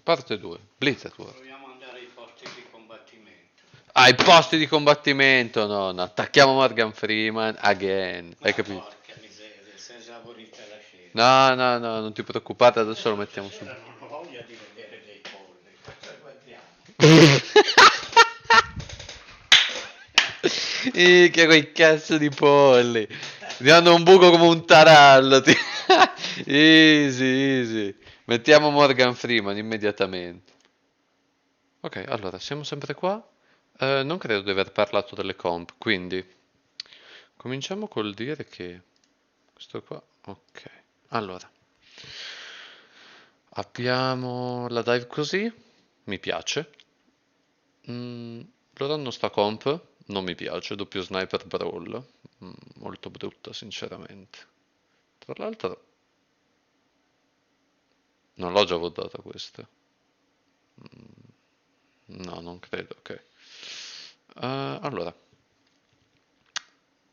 Parte 2, Blizzard War. Proviamo ad andare ai posti di combattimento. Ai posti di combattimento, no, attacchiamo Morgan Freeman again, hai capito? Porca miseria, sei esaurita la scena. No, non ti preoccupare, adesso lo mettiamo su. Stasera non ho voglia di vedere dei polli. Cosa guardiamo? Che quei cazzo di polli. Mi hanno un buco come un tarallo. Easy. Mettiamo Morgan Freeman immediatamente. Ok, allora, siamo sempre qua. Non credo di aver parlato delle comp, quindi cominciamo col dire che questo qua, ok. Allora, abbiamo la dive così, mi piace. Loro hanno sta comp, non mi piace, doppio sniper brawl, molto brutta sinceramente. Tra l'altro, non l'ho già votata questa. No, non credo, ok. Allora,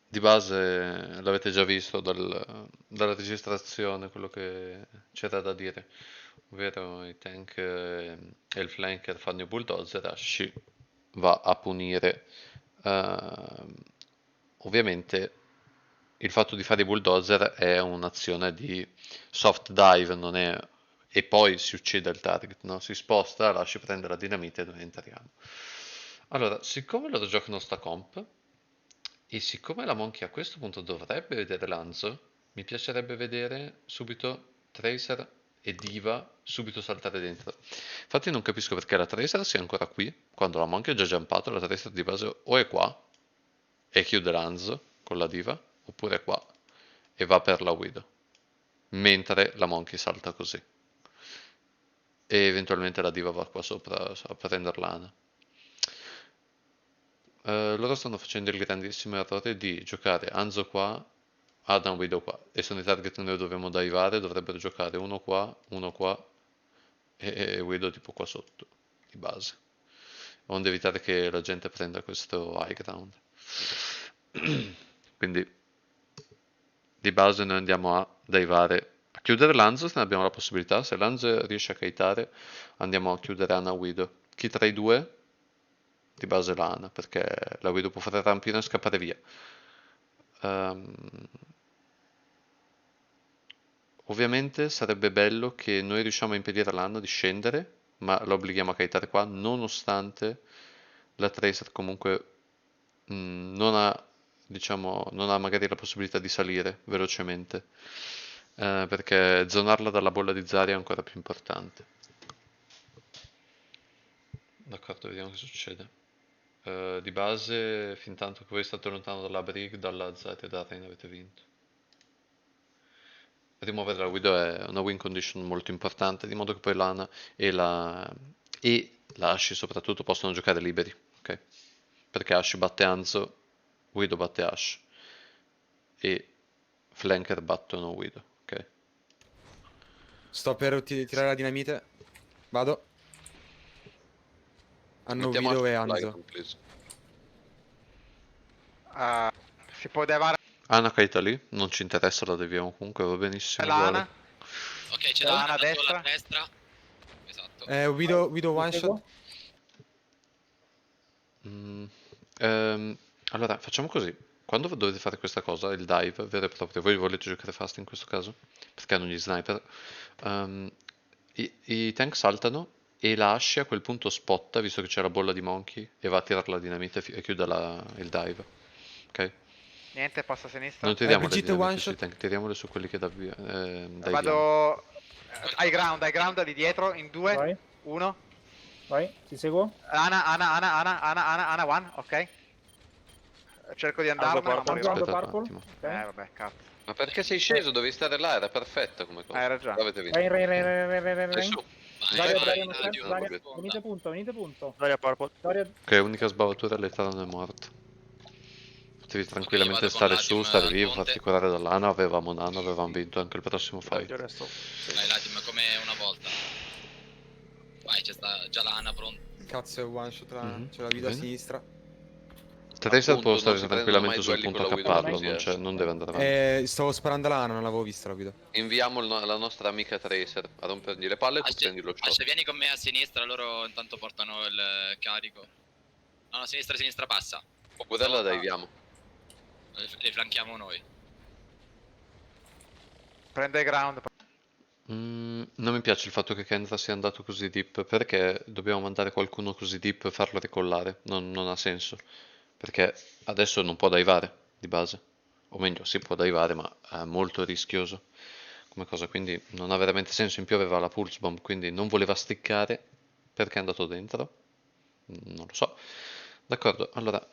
di base l'avete già visto dalla registrazione, quello che c'era da dire, ovvero i tank e il flanker fanno i bulldozer, Ashi va a punire. Ovviamente il fatto di fare i bulldozer è un'azione di soft dive, non è... e poi si uccide il target, no? Si sposta, lascia prendere la dinamite e noi entriamo. Allora, siccome loro giocano sta comp, e siccome la Monkey a questo punto dovrebbe vedere Lanzo, mi piacerebbe vedere subito Tracer e Diva subito saltare dentro. Infatti non capisco perché la Tracer sia ancora qui, quando la Monkey ha già jumpato, la Tracer di base o è qua e chiude Lanzo con la Diva, oppure è qua e va per la Widow, mentre la Monkey salta così. E eventualmente la Diva va qua sopra a prendere l'Ana. Loro stanno facendo il grandissimo errore di giocare Hanzo qua, Adam Widow qua, e sono i target che noi dobbiamo divare, dovrebbero giocare uno qua e Widow tipo qua sotto, di base, onde evitare che la gente prenda questo high ground. Quindi di base noi andiamo a divare, a chiudere Lanzo se ne abbiamo la possibilità, se Lanzo riesce a kitare andiamo a chiudere Ana Widow. Chi tra i due? Di base la Ana, perché la Widow può fare rampino e scappare via. Ovviamente sarebbe bello che noi riusciamo a impedire all'Anna di scendere, ma la obblighiamo a kitare qua, nonostante la Tracer comunque non ha, diciamo, non ha magari la possibilità di salire velocemente, perché zonarla dalla bolla di Zarya è ancora più importante. D'accordo, vediamo che succede. Di base, fin tanto che voi state lontano dalla Brig, dalla Z e da Rain avete vinto. Rimuovere la Widow è una win condition molto importante, di modo che poi l'Ana e la Ashe soprattutto possono giocare liberi, ok? Perché Ashe batte Hanzo, Widow batte Ashe e flanker battono Widow, ok? Sto per tirare la dinamite. Vado. Hanno Mettiamo Widow e Ashe Hanzo. flag, please. Si può devare Ana caita lì, non ci interessa, la deviamo comunque, va benissimo. l'Ana. Uguale. Ok, c'è L'Ana l'Ana a da destra. sola a destra. Esatto. Widow one shot. Allora, facciamo così. Quando dovete fare questa cosa, il dive vero e proprio, voi volete giocare fast in questo caso? Perché hanno gli sniper. I tank saltano e la Ashe a quel punto spotta, visto che c'è la bolla di Monkey, e va a tirare la dinamite e chiude il dive. Ok? Niente, passa a sinistra. Non tiriamo le Brigitte dinamite one sui shot. tank, tiriamole su quelli che diviamo. Vado ai ground di dietro in 2, Vai, 1. vai, ti seguo. Ana, one, ok. Cerco di andarmene, ma Guardo, morirò. guardo. Aspetta un Purple. attimo. Ok. Vabbè, cazzo. Ma perché sei sceso? Dovevi stare là, era perfetta come cosa. Hai ragione. L'avete vinto. Rain. Sei su. Vai, Dario, vai, Dario, Dario, Dario, sponda. venite punto. Dario Purple. Dario, Ok, unica sbavatura, l'età non è morta. Potevi tranquillamente vado con stare su, l'Adim stare al vivo, monte. farti curare dall'Ana, avevamo Nano, avevamo vinto anche il prossimo fight. Vai, Ladim, come una volta. Vai, c'è sta già l'Ana pronta. Cazzo è one shot l'Ana. Mhm, C'è la Widow a bene. sinistra. Tracer può Appunto, stare non si prendono tranquillamente mai sul duelli punto a con la Widow, capparlo, non si non deve andare avanti. Stavo sparando l'ana, non l'avevo vista la guida. Inviamo la nostra amica Tracer a rompergli le palle e tu Asce, prendi lo shot. vieni con me a sinistra, loro intanto portano il carico. No, no, sinistra passa. Oppure la diviamo. Le flanchiamo noi. Prende il ground. Non mi piace il fatto che Kendra sia andato così deep, perché dobbiamo mandare qualcuno così deep e farlo ricollare, non ha senso, perché adesso non può divare di base, o meglio si può divare ma è molto rischioso come cosa, quindi non ha veramente senso. In più aveva la pulse bomb, quindi non voleva sticcare, perché è andato dentro? Non lo so. D'accordo, allora,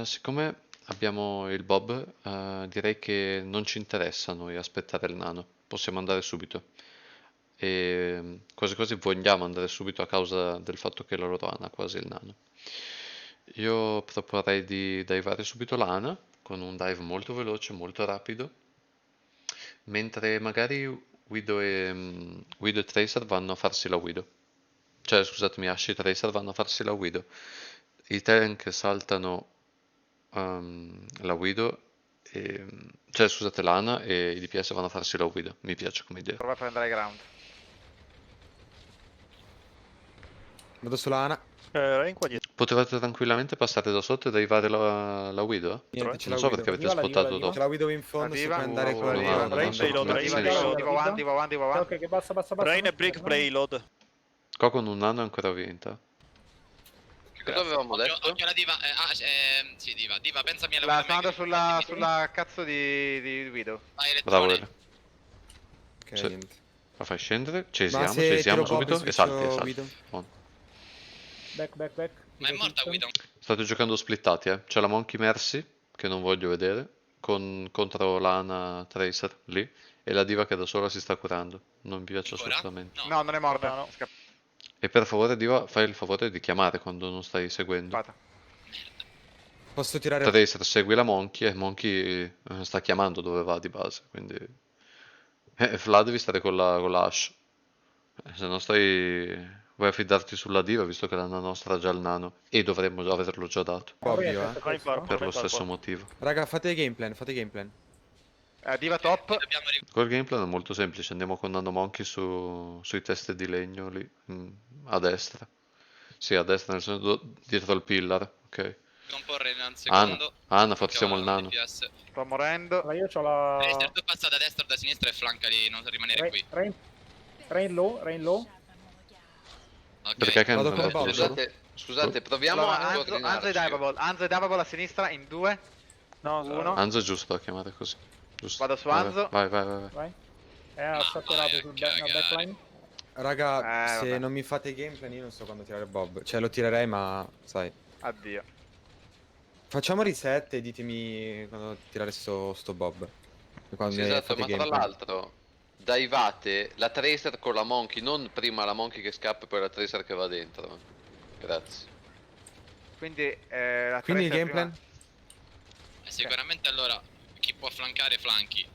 siccome abbiamo il Bob, direi che non ci interessa a noi aspettare il nano, possiamo andare subito. E quasi quasi vogliamo andare subito a causa del fatto che la loro Ana ha quasi il nano. Io proporrei di divare subito l'Ana con un dive molto veloce, molto rapido, mentre magari Widow e Tracer vanno a farsi la Widow. Cioè, scusatemi, Ash e Tracer vanno a farsi la Widow. I tank saltano la Widow, cioè scusate l'Ana, e i DPS vanno a farsi la Widow. Mi piace come idea. Prova a prendere il ground. Vado sulla ana. Rain qua dietro. Potevate tranquillamente passare da sotto e derivare la Widow? Niente, c'è Non la so Widow. perché avete Diva, la spottato diva, dopo. C'è la Widow in fondo, La sto diva. per andare con la No, diva. no, Rain non so payload, come Rain ha payload. senso. Divo avanti, divo avanti, divo avanti. Ok, basta. Rain e Brick payload. Qua con un nano è ancora vinta. Cosa avevamo detto? Occhio alla diva. Sì, diva. Diva, pensami alla La Widow sto Maker. andando sulla cazzo di Widow. Vai, Bravo, Elettrone. Ele. Ok, Sì. niente. La fai scendere, Ma cesiamo se tiro Bob, subito e switcho salti. Widow. Buono. Back. Ma è morta Widow. State giocando splittati, eh. C'è la Monkey Mercy, che non voglio vedere, contro l'Ana Tracer lì, e la diva che da sola si sta curando. Non mi piace Ancora? assolutamente. No. No, non è morta. No. E per favore, diva, fai il favore di chiamare quando non stai seguendo. Scappata. Posso tirare... Tracer segui la Monkey e Monkey sta chiamando dove va di base, quindi... Vlad devi stare con la Ash. Se no stai... Vuoi affidarti sulla diva, visto che la nostra ha già il nano. E dovremmo averlo già dato, Ovvio, Rain farm. per lo Rain farm stesso qua. motivo. Raga, fate game plan. Diva top. Dobbiamo Col gameplay è molto semplice, andiamo con Nano Monkey sui teste di legno lì, a destra. Sì, a destra, nel senso dietro al pillar, ok. ricomporre in un Ana, secondo. Ana, forziamo il nano. DPS. Sto morendo. Allora, io ho la... Tracer, tu passa da destra o da sinistra e flancali, non rimanere qui. Rain low. Ok. Perché che Vado non con andato Bob. da solo? Scusate, proviamo Allora, a Anzo è coordinarci. diveable. Anzo è diveable a sinistra in 2. No, Uno. Anzo è giusto da chiamare così. Giusto. Vado su Vai, Anzo. Vai. Vai. Ha satturato sul backline. Raga, se vabbè. non mi fate game plan io non so quando tirare Bob. Cioè lo tirerei ma, sai. Addio. Facciamo reset e ditemi quando tirare sto Bob. Quando Sì, ne esatto, fate ma tra game plan. l'altro divate la Tracer con la Monkey, non prima la Monkey che scappa e poi la Tracer che va dentro. Grazie. Quindi la Quindi il Tracer game prima- plan? Sicuramente allora chi può flancare flanchi.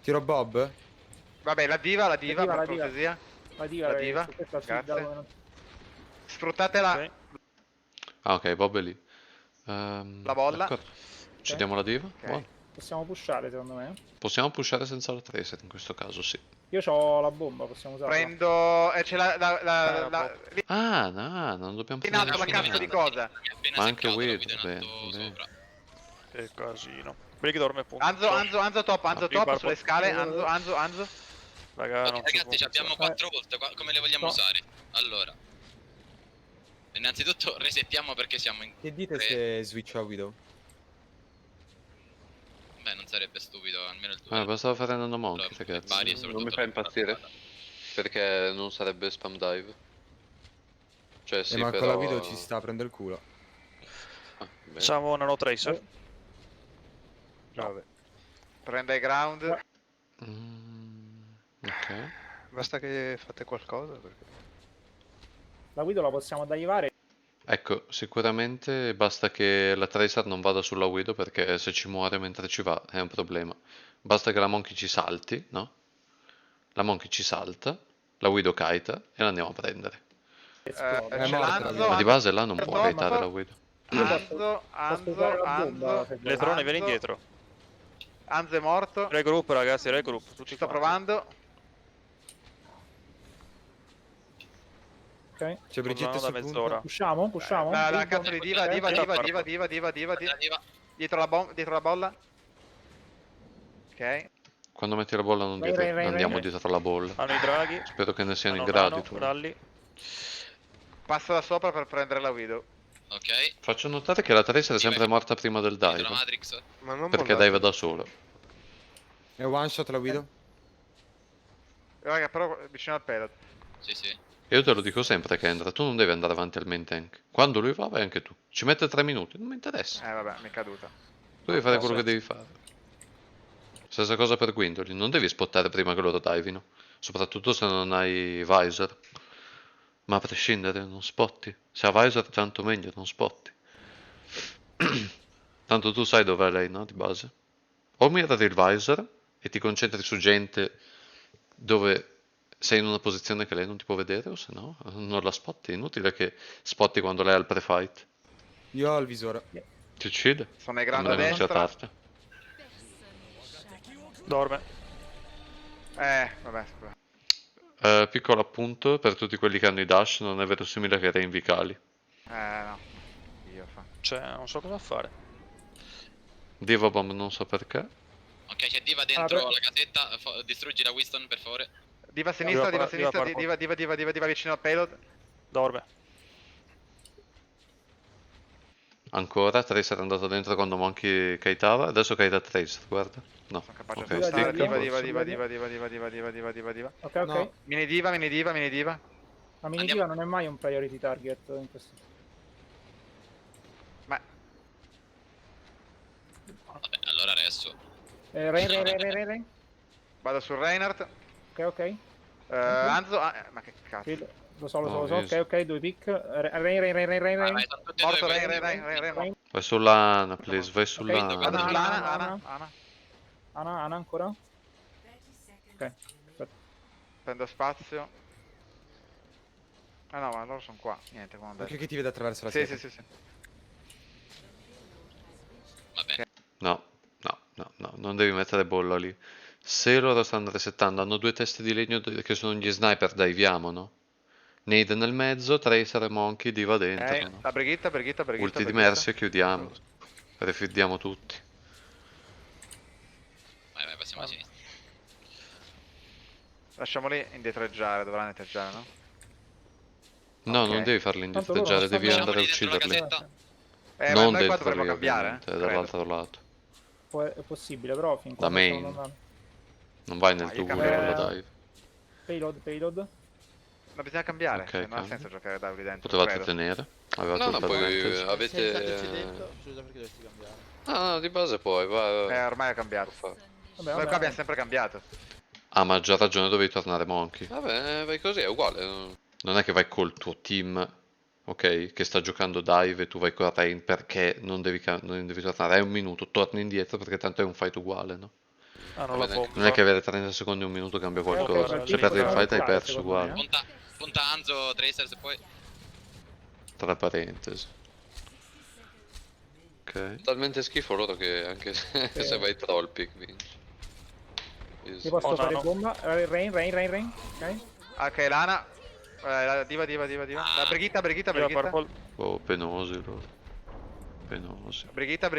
Tiro Bob? Vabbè, la diva per diva. cortesia. La diva, La diva, su questa grazie. sfida, Sfruttatela. Ok. Ah, ok, Bob è lì. La bolla. D'accordo. Ci diamo la diva? Ok. Buono. possiamo pushare secondo me. Possiamo pushare senza la Tracer in questo caso, sì. Io ho la bomba, possiamo usarla. Prendo. C'è lì Ah, no, non dobbiamo in alto la prendere cazzo di niente. cosa. Mi ha appena Ma anche seccato, Will, lo guido in bene, alto bene. sopra. Che casino. Brick dorme punto. Anzo top, Anzo Apri il top bar- sulle scale. Anzo. Raga, non si Ragazzi, può ci abbiamo pensare. 4 volte, come le vogliamo No. usare? Allora. Innanzitutto resettiamo perché siamo in... Che dite tre. se switch a Widow? Beh, non sarebbe stupido, almeno il 2. Bastava fare Nano Monkey, ragazzi. Vari, Non mi soprattutto fa impazzire. Perché non sarebbe spam dive. Cioè sì, ma però... con la Widow ci sta, prendo il culo. Ah, bene. Facciamo nano tracer. Vabbè. Prende il ground. Ok. Basta che fate qualcosa perché... La Widow la possiamo divare. Ecco, sicuramente basta che la Tracer non vada sulla Widow, perché se ci muore mentre ci va è un problema. Basta che la Monkey ci salti, no? La Monkey ci salta, la Widow kita e la andiamo a prendere. C'è morta la l'Anzo. Widow. Ma di base là non Anzo può top. kitare la Widow. Io Anzo, posso usare la bomba, se vuoi. Elettrone, vieni Anzo. indietro. Anzo è morto. Regroup, ragazzi, regroup. Tutti Ci sto quanti. provando. Ok. C'è Brigitte Tornano da sul punto. mezz'ora. Pushiamo? Pushiamo? La Sì, cazzo di diva, diva, ok. diva, diva, diva, diva, diva, diva. Dietro la bolla. Ok. Quando metti la bolla non Vai, dire vai, vai, andiamo vai. dietro la bolla. Hanno i draghi. Spero che ne siano in Hanno grado nano, tu. rally. Passo da sopra per prendere la Widow. Ok. Faccio notare che la Tracer è sempre morta prima del Dietro la dive. Matrix. Ma non Perché mollate. dive da solo. È one shot la guido? Raga, però vicino al payload. Sì, sì. E io te lo dico sempre, Kendra, tu non devi andare avanti al main tank. Quando lui va, vai anche tu. Ci mette 3 minuti, non mi interessa. Vabbè, mi è caduta. Tu devi fare quello che devi fare. Stessa cosa per Gwendolyn, non devi spottare prima che loro divino. Soprattutto se non hai visor. Ma a prescindere, non spotti. Se ha visor tanto meglio, non spotti. Tanto tu sai dov'è lei, no? Di base. O mirati il visor e ti concentri su gente dove sei in una posizione che lei non ti può vedere, o se no, non la spotti. È inutile che spotti quando lei è al pre-fight. Io ho il visore. Ti uccide. Sono ai Non grandi a deve destra. cercarti. Dorme. Vabbè, scusa. Piccolo appunto per tutti quelli che hanno i dash, non è verosimile che reinvicali. No. Io fa. Cioè, non so cosa fare. Diva Bomb non so perché. Ok, c'è Diva dentro beh. la casetta. Distruggi la Winston, per favore. Diva a sinistra, Diva diva a qua, sinistra, diva diva, diva, diva, diva, diva vicino al payload. Dorme. Ancora, Tracer è andato dentro quando Monkey kiteava, adesso kite a Tracer, guarda. No, Sono capace ok, di stare. stick. Diva, diva, diva, diva, diva, diva, diva, diva, diva, diva, diva. Ok, ok. No. Mini diva, mini diva, mini diva. La mini Andiamo. diva non è mai un priority target in questo. Ma Vabbè, allora adesso. Rain. vado sul Reinhardt. Ok, ok. Anzo. Ma che cazzo. Sì, lo so. No, Ok, ok, due pick. Rain. Vai, vai, sono tutti e Morto due Rein, quelli. Rein. Vai sull'Ana, please, vai Ok, sull'Ana. Vado Ana, sull'Ana, Ana. Ana. Ana ancora? Ok, perfetto. Prendo spazio. Ah no, ma loro sono qua. Niente, come ho detto. Occhio che ti vede attraverso la Sì, siepe. sì. Vabbè. No, non devi mettere bolla lì. Se loro stanno resettando, hanno due teste di legno che sono gli sniper, diviamo, no? Nade nel mezzo, Tracer e Monkey, Diva dentro, no? La Brigitta. Ulti di Mercy e chiudiamo. Refiddiamo tutti. Vai, passiamo a sinistra. Lasciamoli indietreggiare, dovranno indietreggiare, no? No, Ok. non devi farli Tanto loro indietreggiare, non devi stanno- andare a Lasciamoli dentro la ucciderli. casetta. Ma Non noi qua dentro dovremmo lì, cambiare, ovviamente, credo. dall'altro lato. È possibile, però fin Da quando main. stanno andando. Non vai nel Ma io tuo cambierei. con la dive. Payload. Ma bisogna cambiare, Ok, cioè, non ha cambia. senso giocare da lì dentro, Potevate credo. tenere. Avevate No, il no, poi advantage. avete... Scusa, perché dovresti cambiare? No, di base poi, vai. Ormai ha cambiato. Vabbè, Noi qua abbiamo sempre cambiato. Ah, ma ha già ragione, dovevi tornare Monkey. Vabbè, vai così, è uguale. Non è che vai col tuo team, ok, che sta giocando dive e tu vai con Rain perché non devi tornare. Hai un minuto, torni indietro perché tanto è un fight uguale, no? Hanno Va la bene. bomba. Non è che avere 30 secondi e un minuto cambia qualcosa. ok, Se perdi il possiamo fight hai lottare, perso secondo uguale. me, Punta Anzo, Tracer, se poi... Tra parentesi. Ok. Talmente schifo loro che anche se vai troll pick vinci. Io posso Oh, fare no. bomba. Rain. Ok. Ok, Lana. La diva. La Brigitta. Io purple. Oh, penosi loro. Penosi. Brigitta.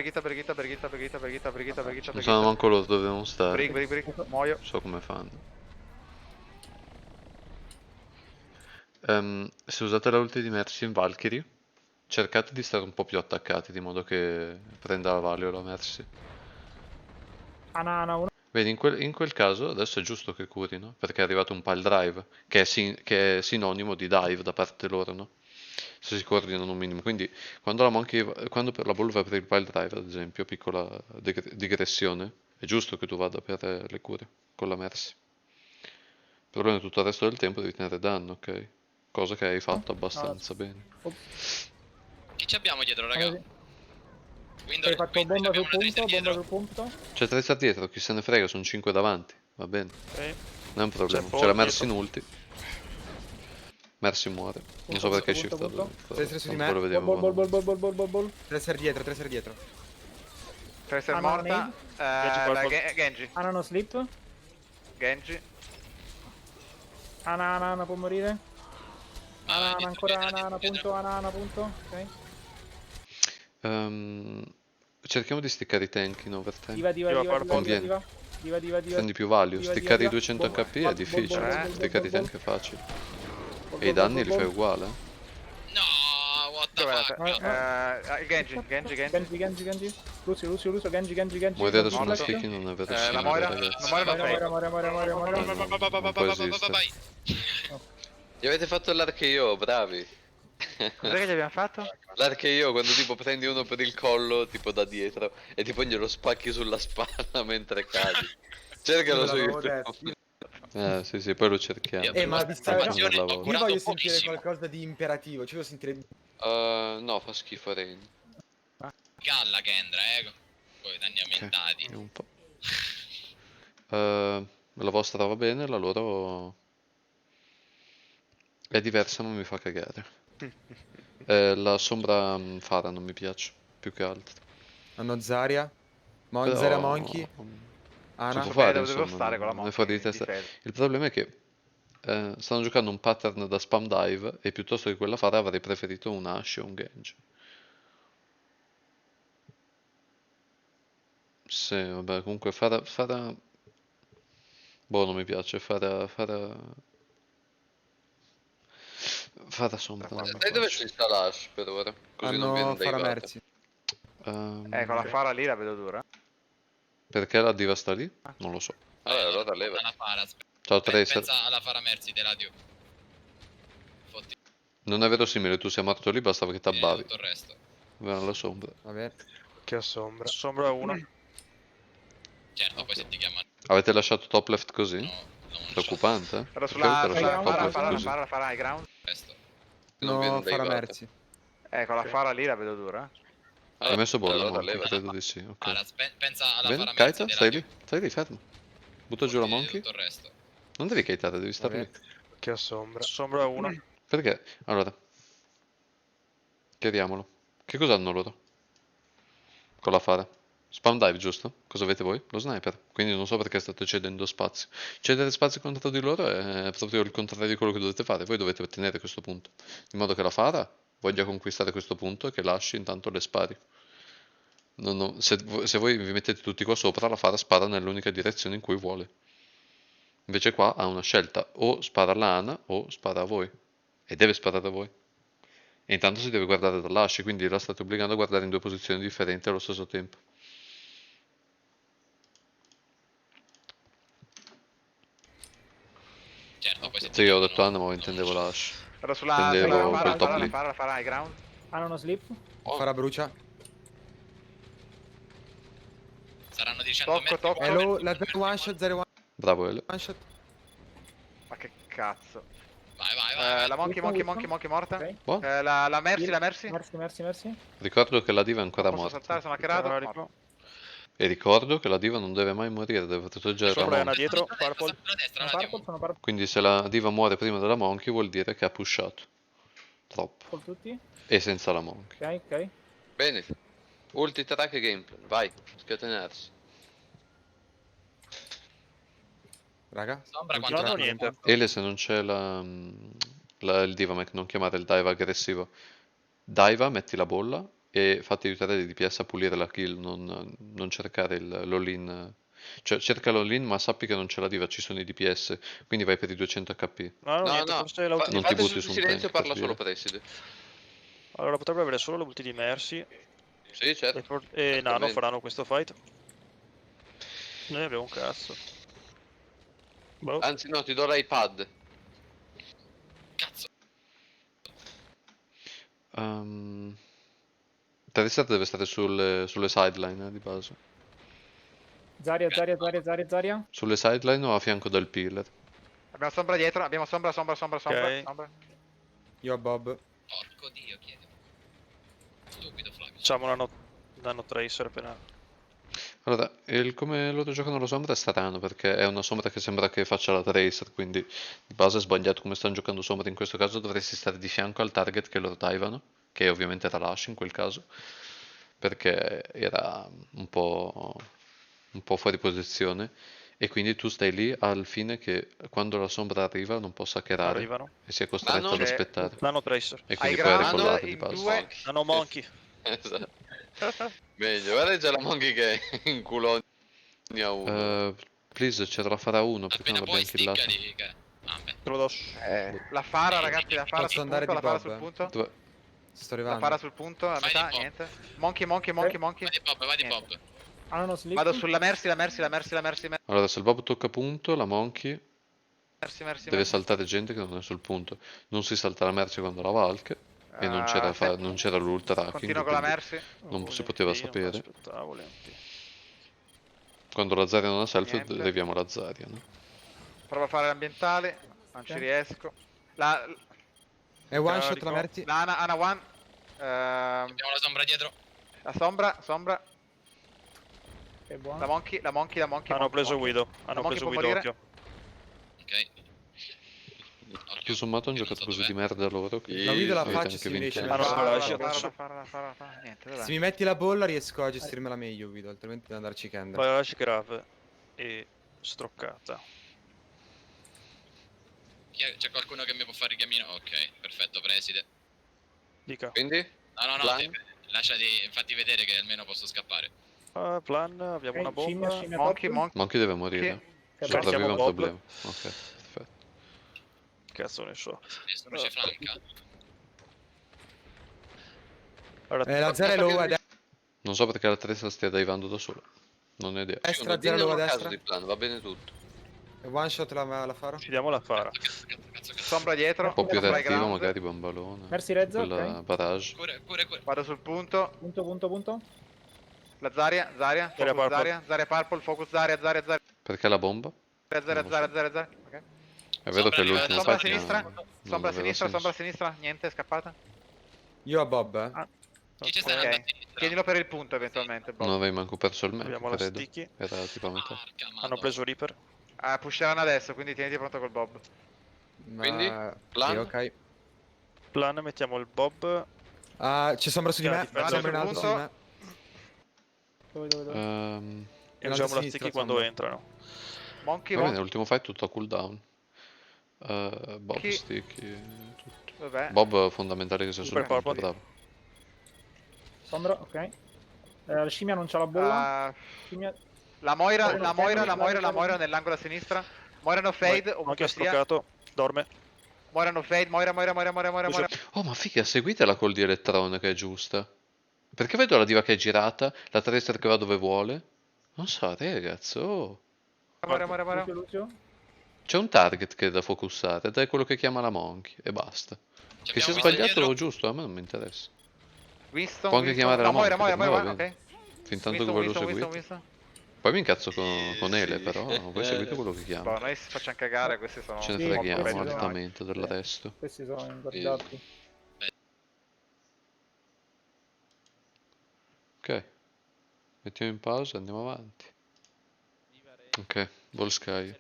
Non sanno manco loro dove devono stare. Brig. Muoio. So come fanno. Se usate la ulti di Mercy in Valkyrie, cercate di stare un po' più attaccati, di modo che prenda la value la Mercy. Ana 1. Vedi, in quel caso adesso è giusto che curi, no? Perché è arrivato un pile drive, che è sinonimo di dive da parte loro, no? Se si coordinano un minimo. Quindi quando quando per la ball va per il pile drive, ad esempio, piccola digressione, è giusto che tu vada per le cure con la Mercy. Il problema è che tutto il resto del tempo devi tenere danno, ok? Cosa che hai fatto abbastanza bene. Chi ci abbiamo dietro, raga? Hai fatto bomba sul abbiamo una Tracer punto, dietro. C'è Tracer dietro, chi se ne frega, sono 5 davanti, va bene. Ok. Non è un problema. C'è C'è la Paul Mercy in dietro. ulti. Mercy muore. Non so Punto, perché punto, shiftato. punto. Sei su di me. Poi lo vediamo. Bol. Tracer dietro, Tracer dietro. Tracer Ah, no, morta. nade. Purple. Genji. Ana no sleep. Genji. Ana può morire. Ana dietro, ancora dietro, Ana dietro. punto, Ana punto. Ok. Cerchiamo di sticcare i tank in overtime. Diva. Prendi più value. Diva, Sticcare i diva. 200 Bol- HP è bol- difficile. bol- Sticcare i bol- tank è facile. Bol- E i bol- danni bol- li fai bol- uguale. No, what the Dov'è fuck? Genji. Genji. Lucio, Genji. Morire su uno Morto. sticky non è La verosimile, Moira. ragazzi. La Moira non Muore. Non può esistere. Gli avete fatto l'RKO, bravi. Cos'è che gli abbiamo fatto? L'RKO quando tipo prendi uno per il collo, tipo da dietro, e tipo glielo spacchi sulla spalla mentre cadi. Cercalo su L'avevo YouTube. detto. Sì, poi lo cerchiamo. Ma vi sta... Non Io lavoro. voglio sentire qualcosa di imperativo, cioè voglio sentire... No, fa schifo Rain. Galla Kendra, poi danni aumentati. Un po'. La vostra va bene, la loro è diversa, ma mi fa cagare. La sombra Fara non mi piace, più che altro. Hanno Zarya. Però Zarya Monkey. si Ana. può fare, Devo insomma, stare con la non è fuori di Monkey testa. difesa. Il problema è che stanno giocando un pattern da spam dive e piuttosto che quella Fara avrei preferito un Ashe o un Genji. Sì, vabbè, comunque Fara... Boh, non mi piace, Fara sombra. non mi Sai dove piace. ci sta l'Ash per ora? Così non viene Hanno Fara divata. Mercy. Ecco, la Fara lì la vedo dura. Perché la diva sta lì? Non lo so. Allora leva. Alla Fara, Ciao Tracer. pensa alla Fara Mercy della Dio. Fotti Non è verosimile, tu sei morto lì, bastava che tabbavi. tutto il resto. Va la sombra. Vabbè. Che ho sombra. Sombra 1. Certo, poi se ti chiamano, Avete lasciato top left così? no, non Preoccupante, eh? Però Perché avete sulla lasciato top left Fara, così? la Fara high ground. resto. Non viene No, Fara derivata. Mercy. Ecco, la Fara lì la vedo dura. Hai messo bolla, allora Monkey? leva. Credo di sì, ok. Allora, pensa alla Bene, Fara Mercy Kaita, della stai Dio. lì? Stai lì, fermo. Butta giù la Fotti Monkey? tutto il resto. Non devi kitare, devi stare Vabbè. lì. Che ho sombra. Sombra 1. Perché? Allora. Chiariamolo. Che cosa hanno loro? Con la Fara? Spam dive, giusto? Cosa avete voi? Lo sniper. Quindi non so perché state cedendo spazio. Cedere spazio contro di loro è proprio il contrario di quello che dovete fare. Voi dovete ottenere questo punto. In modo che la Fara voglia conquistare questo punto e che lasci intanto le spari. Se voi vi mettete tutti qua sopra, la Fara spara nell'unica direzione in cui vuole. Invece qua ha una scelta. O spara alla Ana o spara a voi. E deve sparare a voi. E intanto si deve guardare dall'asce, quindi la state obbligando a guardare in due posizioni differenti allo stesso tempo. Certo, poi se ti Sì, ho chiamano, detto Ana, ma non intendevo uscire. l'asce. Però sulla Prendevo Fara, quel top la lì. Fara high ground. Ana no sleep. Fara brucia. Saranno di 100 Tocco, metri. tocco. Hello, la 0 one shot, 0 Bravo Ele. one shot. Ma che cazzo. Vai. La Monkey morta. Ok. Buono. La Mercy. Mercy. Ricordo che la diva è ancora Posso morta. saltare, sono hackerato. Carico. E ricordo che la diva non deve mai morire, deve proteggere la Sombra è una Monkey. dietro. Purple. Sulla destra, Sono la Dio. purple. Quindi se la diva muore prima della Monkey vuol dire che ha pushato. Troppo. Con tutti. E senza la Monkey. Ok. Bene. Ulti track e gameplay. Vai. Scatenarsi. Raga. Sombra non quanto No, ci danno? niente. Ele se non c'è il Divamek, non chiamare il dive aggressivo. Diva, metti la bolla e fatti aiutare di DPS a pulire la kill, non cercare l'all-in. Cioè cerca l'all-in ma sappi che non c'è la diva, ci sono i DPS, quindi vai per i 200 HP. No, niente, forse l'ulti di Non ti Fate butti su su un silenzio, tank, per parla solo dire. preside. Allora potrebbe avere solo l'ulti di Mercy. Sì, certo. E Nano Esattamente. faranno questo fight. Noi abbiamo un cazzo. Boh. Anzi no, ti do l'iPad. Cazzo. Tracer deve stare sulle sideline di base. Zarya. Sulle sideline o a fianco del pillar. Abbiamo sombra dietro, abbiamo sombra. Ok. Io ho Bob. Porco dio, chiede. Stupido Flavio. Facciamo una Nano Tracer appena. Allora, come loro giocano la sombra è strano perché è una sombra che sembra che faccia la Tracer, quindi di base è sbagliato come stanno giocando sombra. In questo caso dovresti stare di fianco al target che loro divano, che ovviamente era Lash in quel caso, perché era un po' fuori posizione. E quindi tu stai lì al fine che quando la sombra arriva non possa hackerare Arrivano. e sia costretto non ad c'è- aspettare. Nano Tracer. E High quindi puoi ground ricollare di in base. 2. Nano Monkey. Esatto. Meglio, guarda c'è la Monkey che in culo ne ha uno. Please, ce la farà uno perché Appena non puoi l'abbiamo killata. sticcali che... Vabbè. Te lo do. La Fara, ragazzi, la Fara Posso sul andare punto, di la Fara Bob? sul punto. Dove- Sto La arrivando. Fara sul punto, a Vai metà, di Bob. niente. Monkey. Va di Bob, Niente. Hanno uno sleep. Vado sulla Mercy, la Mercy. Allora, se il Bob tocca punto, la Monkey Mercy. deve saltare gente che non è sul punto. Non si salta la merce quando la Valk e non c'era, Sì. non c'era l'ultra hacking, Continuo con la quindi Mercy. non si poteva Volentieri, non sapere. aspettavo, volentieri. Quando la Zarya non ha self, Niente. leviamo la Zarya, no? Provo a fare l'ambientale. Non ci riesco. La È one shot Carico. la Merti. Ana One. Abbiamo la sombra dietro. La sombra. Che buono. La Monkey. Hanno preso Guido. Hanno Monkey preso può Guido, morire. occhio. Ok. Tutto sommato hanno giocato così di merda loro che La guido la avete faccio anche se mi vinto. riesce a Ah, no, mettere- la lasci. Niente, dov'è? Se mi metti la bolla riesco a gestirmela meglio, Guido, altrimenti devo andarci Kender. Poi la lasci grave e stroccata. C'è qualcuno che mi può fare il richiamino? Ok, perfetto, preside. Dica. Quindi? No, Plan? lasciati, fatti vedere che almeno posso scappare. Plan, abbiamo una bomba. Scimmia Monkey. Monkey deve morire. Che Sopravvive è un Bob. problema. Ok, perfetto. Cazzo ne so. Nessuno ci flanca. Allora, La Zera è low a destra. Non so perché la Tracer stia divando da sola. Non ho idea. Destra, Dimmi Zera low a un caso destra. di plan, va bene tutto. È one shot la Faro. ci diamo la Fara. Cazzo. Sombra dietro. Un po' più Sombra reattivo, ground. magari Bambalone. Mercy Rezza, Quella ok. barrage. Cure. Vado sul punto. Punto. La Zarya. Focus Purple. Zarya Purple. Focus Zarya. Perché la bomba? Zarya. Ok. È vero che Sombra l'ultimo Sombra a fight sinistra. non Sombra a aveva sinistra. senso. Niente, è scappata. Io a Bob, Chi ci sta Ok. andando a sinistra? Tienilo per il punto eventualmente, Non Bob. avevi manco perso il Abbiamo mech, la credo. sticky. Era tipo a metà. Porca Hanno madonna. preso Reaper. Pusheranno adesso, quindi tieniti pronto col Bob. Quindi? Ma... Plan? Ok. Plan, mettiamo il Bob. Ah, c'è sombra su di me. Difendere Sombra in sul alto su punto. di me. Dove? E In alto a usiamo la sinistra, sticky quando sombra. entrano. Monkey. Va bene, l'ultimo fight tutto a cooldown. Bob, Chi- sticky, tutto. Dov'è? Bob fondamentale che sia sul Super punto, Purple. bravo. Sombra, ok. La scimmia non c'ha la bolla. Ah, Scimmia... la Moira nell'angolo a sinistra. Moira no fade, Anche ovunque sia. stoccato. Dorme. Moira no fade, Moira. Oh, ma figa, seguitela col di Electron che è giusta. Perché vedo la diva che è girata, la Tracer che va dove vuole? Non so, ragazzi, oh. Moira. Lucio. C'è un target che è da focussare ed è quello che chiama la Monkey e basta. Che sia Abbiamo sbagliato dietro. o giusto, a me non mi interessa. Winston. Può anche chiamare la no, Moira, Monkey, per me va ok. bene. Fin tanto che voi lo seguite. Winston. Poi mi incazzo con Ele, però voi seguite quello che Boh, chiama. noi si facciamo cagare, questi sono... Ce ne Sì, freghiamo sì. altamente del resto. Questi sono inguardati. Ok, mettiamo in pausa e andiamo avanti. Ok, Ball Sky.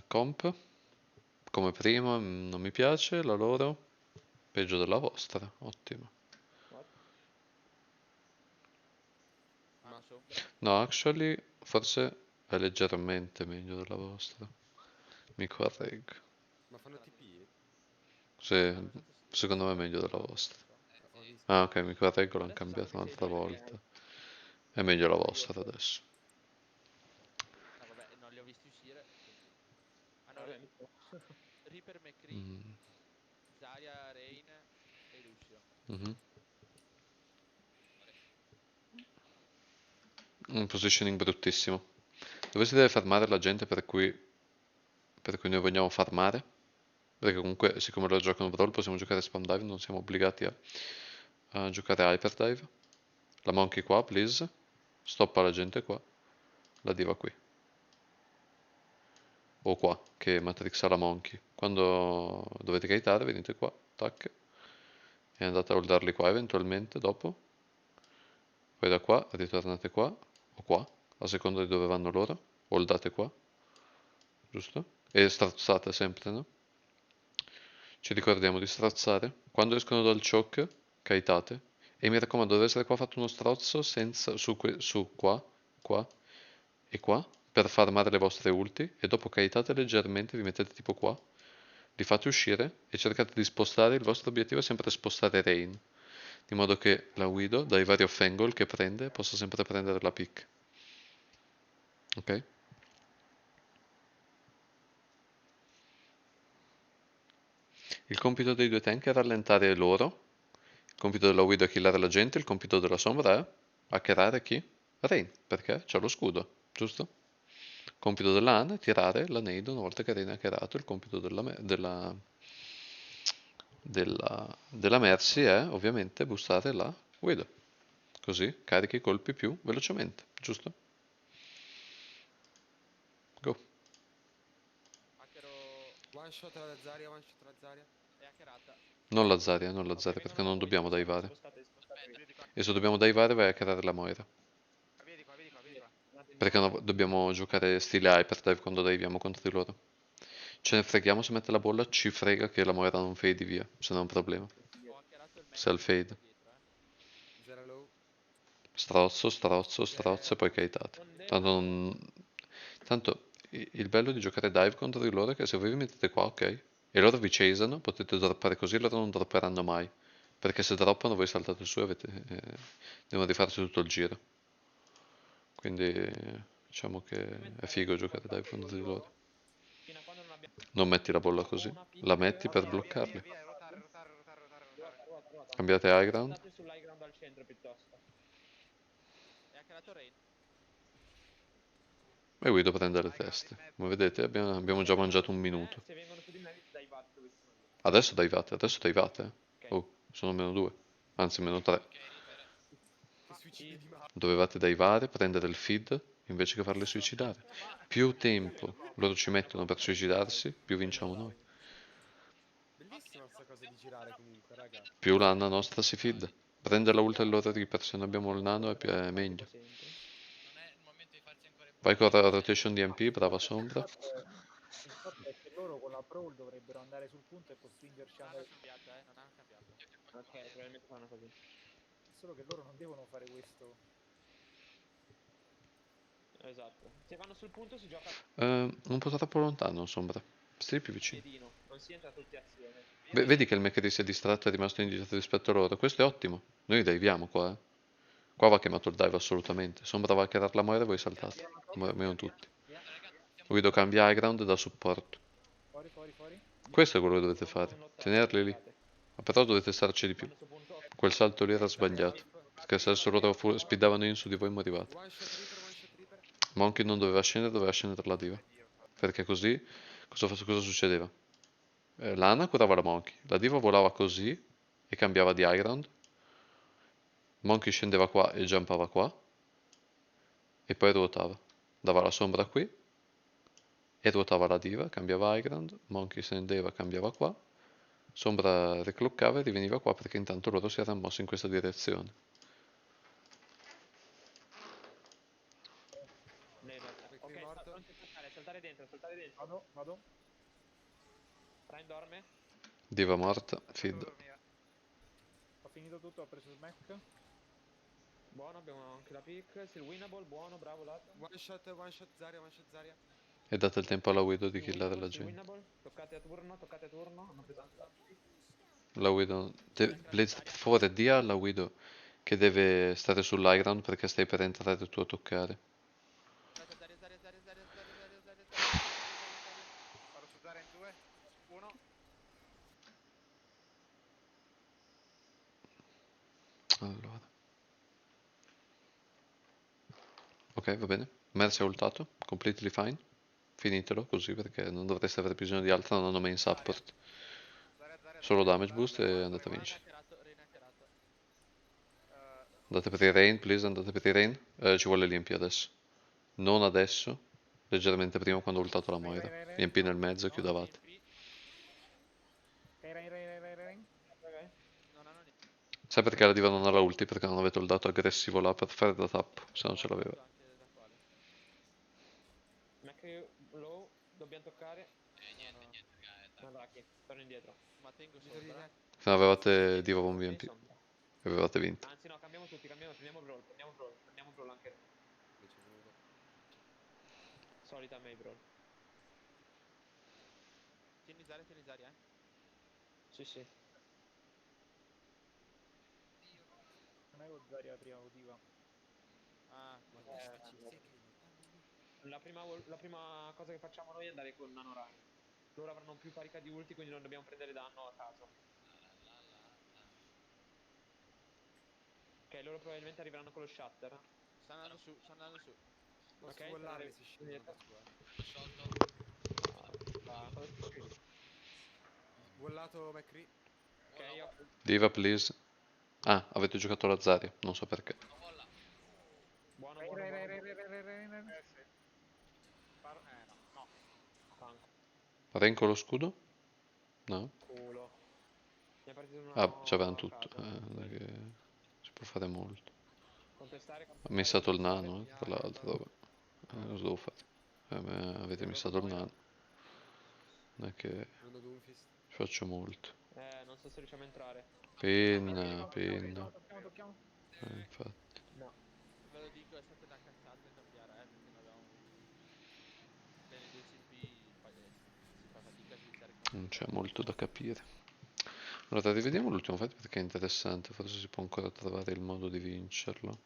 Comp, come prima, non mi piace la loro. Peggio della vostra, ottimo. No, actually, forse è leggermente meglio della vostra. Mi correggo. Ma fanno TP? Sì, secondo me è meglio della vostra. Ah, ok, mi correggo, l'hanno cambiato un'altra volta. È meglio la vostra adesso. Non li ho visti uscire. Reaper, McCree, Mm, Zarya, Rain e Lucio. mhm. Un positioning bruttissimo. Dove si deve fermare la gente per cui noi vogliamo farmare? Perché comunque, siccome loro giocano Brawl, possiamo giocare Spam Dive, non siamo obbligati a giocare Hyper Dive. La Monkey qua, please. Stoppa la gente qua. La diva qui. O qua, che matrixa la Monkey. Quando dovete kitare, venite qua, tac. E andate a holdarli qua eventualmente dopo. Poi da qua ritornate qua, o qua, a seconda di dove vanno loro. Holdate qua, giusto? E strazzate sempre, no? Ci ricordiamo di strazzare. Quando escono dal choke, kitate. E mi raccomando, deve essere qua fatto uno strozzo senza, su qua, qua e qua, per farmare le vostre ulti. E dopo kitate leggermente, vi mettete tipo qua, li fate uscire e cercate di spostare. Il vostro obiettivo è sempre spostare Rain, di modo che la Widow, dai vari off angle che prende, possa sempre prendere la pick. Ok? Il compito dei due tank è rallentare loro. Il compito della Widow è killare la gente. Il compito della Sombra è hackerare chi? Rain, perché c'ha lo scudo, giusto? Il compito della Han è tirare la nade una volta che Rain ha hackerato. Il compito della Mercy è ovviamente boostare la Widow. Così carichi i colpi più velocemente, giusto? Go. Hackero One shot alla Zarya, one shot alla Zarya. è hackerata. Non la Zarya, non la Zarya, perché non dobbiamo divare. E se dobbiamo divare vai a hackerare la Moira. Vieni qua, vieni qua, vieni qua. Perché dobbiamo giocare stile hyperdive quando diviamo contro di loro. Ce ne freghiamo se mette la bolla, ci frega che la Moira non fade via, se non è un problema. Ho hackerato il Se al fade. dietro, Zero low. Strozzo, strozzo, strozzo e poi kitate. Tanto il bello di giocare dive contro di loro è che se voi vi mettete qua, ok, e loro vi chasano, potete droppare così, loro non dropperanno mai. Perché se droppano voi saltate su e devono rifarsi tutto il giro. Quindi diciamo che è figo giocare dive contro di loro. Non metti la bolla così, la metti per bloccarli. Via, rotare, rotare, rotare, rotare, rotare. Cambiate high ground. sull'high al centro piuttosto. È hackerato Rain. E Guido prende le teste. Come vedete abbiamo già mangiato un minuto. Se vengono su di me, dai VAT dovessimo dire. Adesso divate. Oh, sono meno 2. Anzi meno 3. Dovevate divare, prendere il feed, invece che farle suicidare. Più tempo loro ci mettono per suicidarsi, più vinciamo noi. Bellissima sta cosa di girare comunque, raga. Più la Anna nostra si feed. Prende la ult del loro Reaper, se non abbiamo il nano è meglio. Non è il momento di farsi ancora Vai con la rotation di MP, brava Sombra. Il fatto è che loro con la brawl dovrebbero andare sul punto e costringerci a Non ha andare. cambiato, non ha cambiato. Ok, probabilmente fanno così. Solo che loro non devono fare questo. Esatto. Se vanno sul punto si gioca Un po' troppo lontano, Sombra. Stai più vicino. piedino, non si entra tutti assieme. Vedi che il mech si è distratto e è rimasto indietro rispetto a loro. Questo è ottimo. Noi diviamo qua, eh. Qua va chiamato il dive assolutamente. Sombra va a hackerare la Moira e voi saltate. Almeno tutti. Guido cambia high ground da supporto. Fuori, fuori, fuori. Questo è quello che dovete fare. Tenerli lì. Ma però dovete starci di più. Quel salto lì era sbagliato. Perché se adesso loro speedavano in su di voi morivate. One shot Reaper, one shot Reaper. Monkey non doveva scendere la diva. Perché così cosa succedeva? L'Ana curava la Monkey. La diva volava così e cambiava di high ground. Monkey scendeva qua e jumpava qua. E poi ruotava. Dava la sombra qui. E ruotava la diva, cambiava high ground. Monkey scendeva, cambiava qua. Sombra recloccava e riveniva qua perché intanto loro si erano mossi in questa direzione. Ok, saltare dentro, saltare dentro. Vado. Prime dorme. Diva morta, feed. Ho finito tutto, ho preso smack. Buono, abbiamo anche la pick. Sil winnable, buono, bravo lato. One shot Zarya, one shot Zarya. E date il tempo alla Widow di killare la gente. Winnable. Toccate a turno. Hanno preso anche la pick. La Widow... Blaze, per favore, dia alla Widow che deve stare sull'high ground perché stai per entrare tu a toccare. Zarya. Vado su Zara in 2, 1. Allora. Ok, va bene. Mercy ha ultato, completely fine. Finitelo così perché non dovreste avere bisogno di altro, non hanno main support. Solo damage boost e andate a vincere. Rain hackerato. Andate per i rain, please, andate per i rain. Ci vuole l'EMP adesso. Non adesso, leggermente prima quando ho ultato la Moira. EMP nel mezzo e chiudavate. Ok, rain. Non hanno niente. Sai perché la diva non ha la ulti? Perché non avete il dato aggressivo là per fare da tap, se non ce l'aveva. Anche da quale? Mac low, dobbiamo toccare. Niente, No, Lucky, torno indietro. Ma tengo sopra. Se non avevate diva con Ok, VMP, sombra. avevate vinto. Anzi no, cambiamo tutti, prendiamo brawl anche noi. Ricevuto. Solita May brawl. Tieni Zarya, Sì, sì. Non avevo Zarya prima, Diva. Ah, La prima cosa che facciamo noi è andare con Nanorai. Loro avranno più carica di ulti, quindi non dobbiamo prendere danno a caso. Ok, loro probabilmente arriveranno con lo shatter. sta andando su. Posso Ok, volare tornare- se scendono da qua. cosa succede? Vollato McCree. Ok, io... Diva, please. Ah, avete giocato la Zarya, non so perché. Buono. No. Tanco. Rain con lo scudo? No? Culo. Mi è partito uno Ah, c'avevano a tutto. caso. Non è che si può fare molto. Contestare. Ho missato il nano, tra l'altro, vabbè. Cosa devo fare? Avete missato il nano. Non è che Prendo Doomfist. ci faccio molto. Non so se riusciamo a entrare. Penna. Tocchiamo. Infatti. No. Ve lo dico, è stata una cazzata cambiare, perché non abbiamo ulti. Tenendo il CP si fa fatica a switchare con Non c'è molto da capire. Allora, rivediamo l'ultimo fight perché è interessante. Forse si può ancora trovare il modo di vincerlo.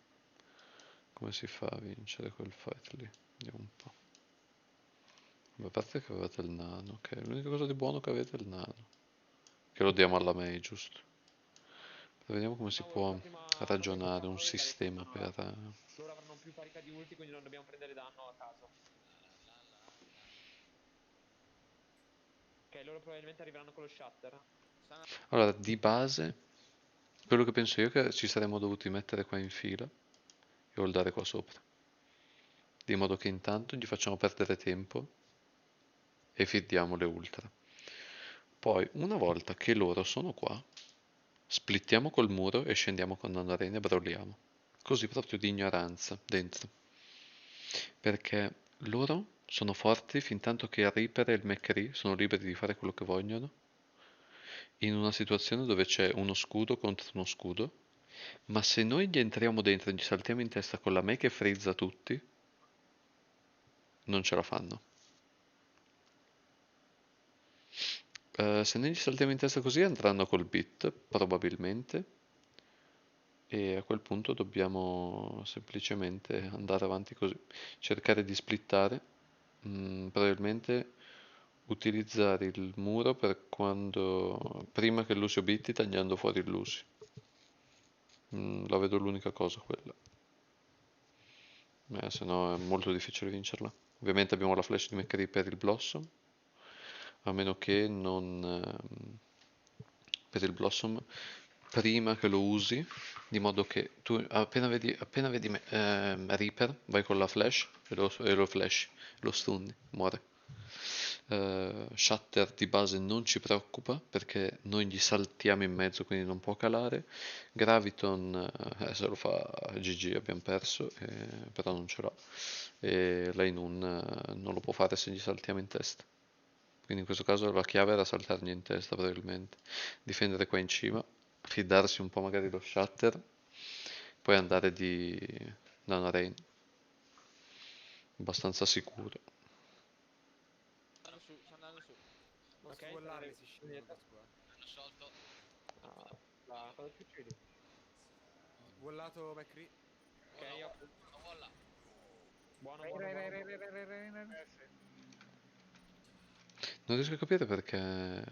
Come si fa a vincere quel fight lì? Vediamo un po'. A parte che avete il nano, ok. L'unica cosa di buono che avete è il nano. Che lo diamo alla Mei, giusto? Vediamo come si può ragionare un sistema per... Loro avranno più carica di ulti, quindi non dobbiamo prendere danno a caso. Ok, loro probabilmente arriveranno con lo shatter. Allora, di base, quello che penso io è che ci saremmo dovuti mettere qua in fila e holdare qua sopra. Di modo che intanto gli facciamo perdere tempo e fiddiamo le ultra. Poi, una volta che loro sono qua, splittiamo col muro e scendiamo con Nanarene e brawliamo. Così proprio di ignoranza, dentro. Perché loro sono forti fin tanto che il Reaper e il McCree sono liberi di fare quello che vogliono in una situazione dove c'è uno scudo contro uno scudo, ma se noi gli entriamo dentro e gli saltiamo in testa con la me che frizza tutti, non ce la fanno. Se noi gli saltiamo in testa così andranno col beat, probabilmente, e a quel punto dobbiamo semplicemente andare avanti così, cercare di splittare, probabilmente utilizzare il muro per quando prima che Lucio bitti tagliando fuori il Lucio. La vedo l'unica cosa quella. Se no è molto difficile vincerla. Ovviamente abbiamo la flash di McCree per il Blossom, a meno che non... per il Blossom prima che lo usi, di modo che tu appena vedi Reaper, vai con la flash e lo flash, lo stunni, muore. Shatter di base non ci preoccupa perché noi gli saltiamo in mezzo, quindi non può calare. Graviton se lo fa GG, abbiamo perso, però non ce l'ha. E lei non lo può fare se gli saltiamo in testa. Quindi in questo caso la chiave era saltargli in testa probabilmente. Difendere qua in cima, fidarsi un po' magari lo shatter, poi andare da una rain. Abbastanza sicuro. Sta andando su. Posso Ok, vollarli se scendono da qua. Hanno sciolto. Cosa succede? Vollato McCree. Ok, io... Volla. Buono. Non riesco a capire perché... No.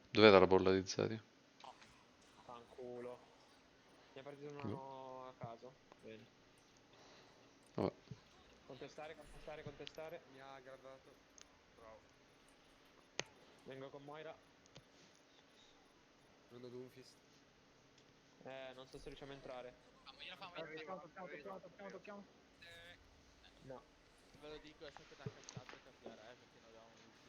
Dov'era la bolla di Zeri? Fanculo. Mi è partito uno a caso. Bene. Vabbè. Contestare. Mi ha aggravato. Bravo. Vengo con Moira. Prendo Doomfist. Non so se riusciamo a entrare. Tocchiamo. No. Ve lo dico, è stata una cazzata cambiare, perché non abbiamo ulti.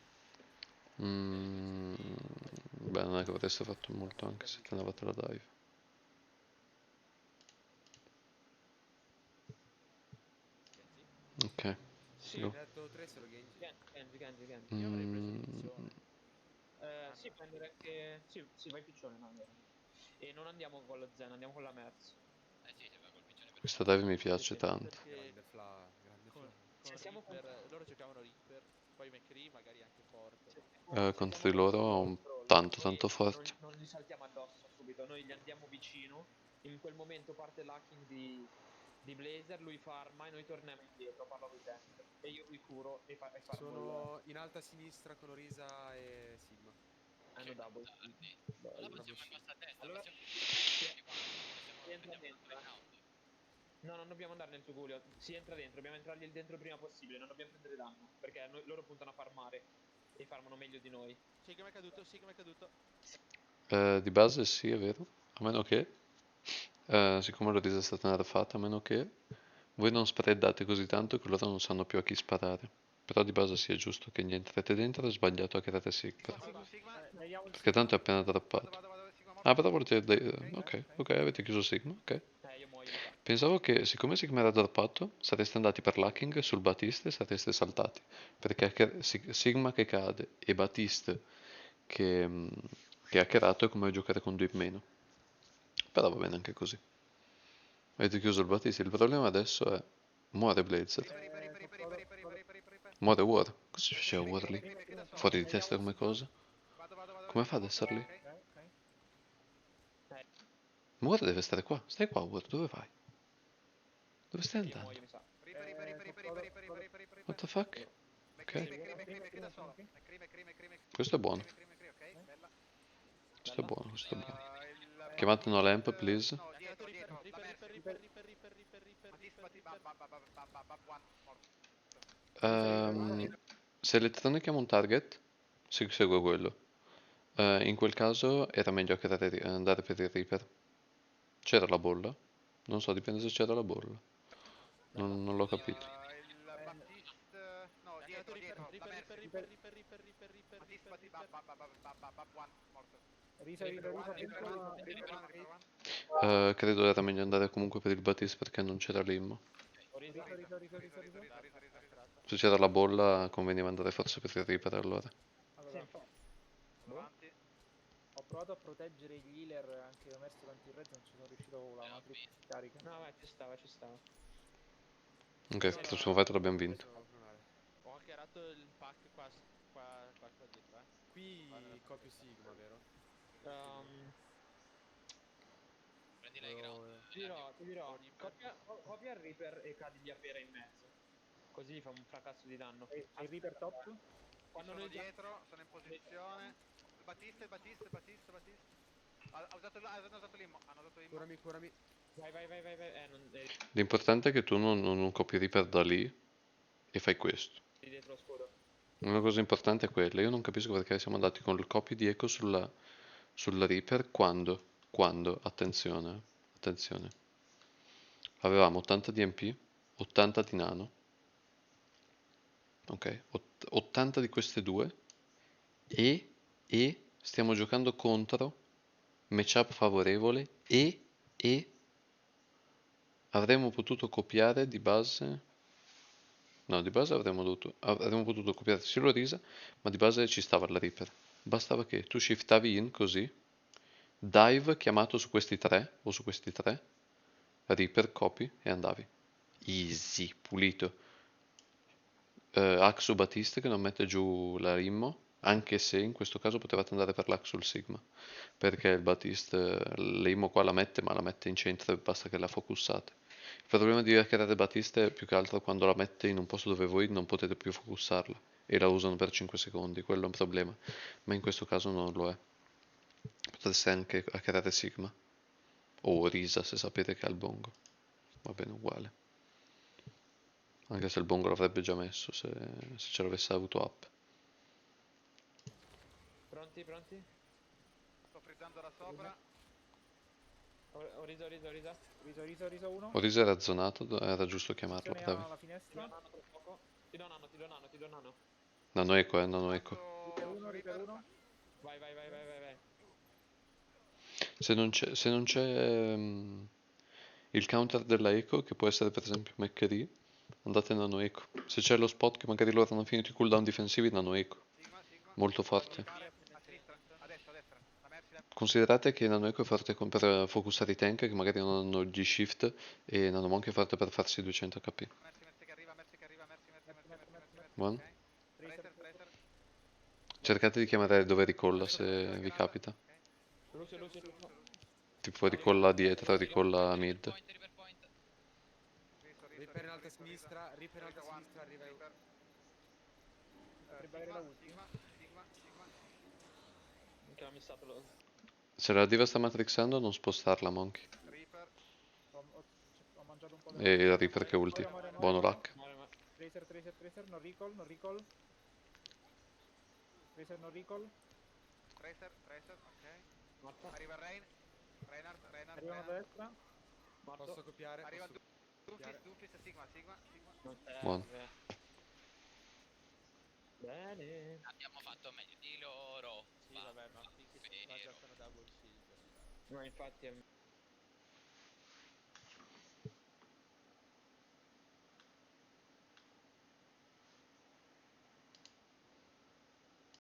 Beh, non è che avreste fatto molto anche se tenevate la dive. Ok. Sì, Go. ho detto 3 se lo Genji. Genji. Io avrei preso il piccione. Sì, prendere anche... Sì, vai piccione, no, vero. E non andiamo con lo Zen, andiamo con la Merz. Sì, se va col piccione per Questa dive mi piace tanto. Perché Grande Fla, grande Fla. con siamo Reaper, loro giocavano Reaper, poi McCree magari anche forte. Contro di loro ho un tanto forte. Non gli saltiamo addosso subito, noi gli andiamo vicino. In quel momento parte l'hacking di Blazer, lui farma e noi torniamo indietro, parlo di tempo. E io lui curo e farmo Sono in alta a sinistra con Orisa e Sigma. hanno double. Allora possiamo in basso a destra, Allora, si entra dentro. No, non dobbiamo andare nel Tugulio, si entra dentro, dobbiamo entrargli dentro il prima possibile, non dobbiamo prendere danno, perché loro puntano a farmare e farmano meglio di noi. Sigma è caduto, Sigma è caduto. Di base sì, è vero. A meno che, siccome l'Orisa è stata nerfata, a meno che voi non spreadate così tanto che loro non sanno più a chi sparare. Però di base sì, è giusto che gli entrate dentro, è sbagliato a creare Sigma. Perché tanto è appena droppato. Ah, però volete... ok, avete chiuso Sigma, ok. Io muoio, mi sa. Pensavo che siccome Sigma era droppato, sareste andati per l'hacking sul Batiste e sareste saltati. Perché Sigma che cade e Batiste che ha hackerato è come giocare con 2 in meno. Però va bene anche così. Avete chiuso il Batiste. Il problema adesso è... Muore Blazer. Muore War. Cosa ci faceva War lì? Fuori di testa come cosa? Come fa ad essere lì? War deve stare qua. Stai qua War, dove vai? Dove stai Io andando? muoio, mi sa. What the fuck? Ok. Questo è buono. Questo è buono, questo è buono. Chiamate no lamp, please. Se Elettrone chiama un target, si segue quello. In quel caso era meglio andare per il Reaper. C'era la bolla? Non so, dipende se c'era la bolla. Non l'ho capito. Credo era meglio andare comunque per il Batiste perché non c'era l'immo. Se c'era la bolla conveniva andare forse per il Reaper allora. Ho provato a proteggere gli healer, anche ho messo tanti red, non ci sono riuscito con la matrice carica. No, ma ci stava. Ok, il prossimo fight l'abbiamo vinto. Ho hackerato il pack qua dietro, Qui copio Sigma, vero? Prendi l'high ground. Ti dirò, copia il Reaper e cadi di Apera in mezzo. Così gli fa un fracasso di danno. E il Reaper top? Quando noi dietro, sono in posizione. Batiste. Hanno usato l'immo. Curami. Vai. L'importante è che tu non copi Reaper da lì e fai questo. Di dietro lo scudo. Una cosa importante è quella. Io non capisco perché siamo andati con il copy di eco sulla Reaper quando, attenzione, avevamo 80 di MP, 80 di nano, ok, 80 di queste due e stiamo giocando contro matchup favorevole e avremmo potuto copiare di base. No, di base avremmo potuto copiare sì l'Orisa, ma di base ci stava la Reaper. Bastava che tu shiftavi in così, dive chiamato su questi tre, Reaper, copy e andavi. Easy, pulito. Axu Batiste che non mette giù la Rimmo, anche se in questo caso potevate andare per l'Axu Sigma, perché il Batiste, l'Immo qua la mette, ma la mette in centro e basta che la focussate. Il problema di hackerare Batiste è più che altro quando la mette in un posto dove voi non potete più focussarla e la usano per 5 secondi, quello è un problema, ma in questo caso non lo è. Potreste anche hackerare Sigma o Risa se sapete che ha il bongo, va bene uguale. Anche se il bongo l'avrebbe già messo se ce l'avesse avuto up. Pronti? Sto frizzando da sopra. Orisa 1. Orisa era zonato, era giusto chiamarlo, bravi. Alla finestra. Ti do nano. Nano eco. Reaper 1. Vai. Se non c'è il counter della eco, che può essere per esempio McCree, andate nano eco. Se c'è lo spot che magari loro hanno finito i cooldown difensivi, nano eco. Molto forte. A sinistra, a destra, la Mercy, Considerate che nano eco è forte per focusare i tank che magari non hanno il G-Shift e nano monk è forte per farsi 200 HP. Mercy che arriva, Mercy, Buono. ok. Tracer, Cercate di chiamare dove ricolla se vi capita. Lucio. Tipo ricolla dietro, ricolla mid. Reaper point. Reaper in alta a sinistra, Reaper in alta a sinistra, arriva Sigma. Che ha missato lo... Se la diva sta matrixando non spostarla Monkey. Reaper. Ho mangiato un po' E il Reaper che ulti. Buono luck. Tracer, no recall. Tracer, no recall. Tracer, ok. Morto. Arriva Rain. Reinhardt. Arrivano da destra. Posso copiare? Arriva Posso... Doomfist, Sigma. Non serve. Buono. Bene. Abbiamo fatto meglio di loro. Sì, vabbè, ma finché si giocano double shield. No, infatti è...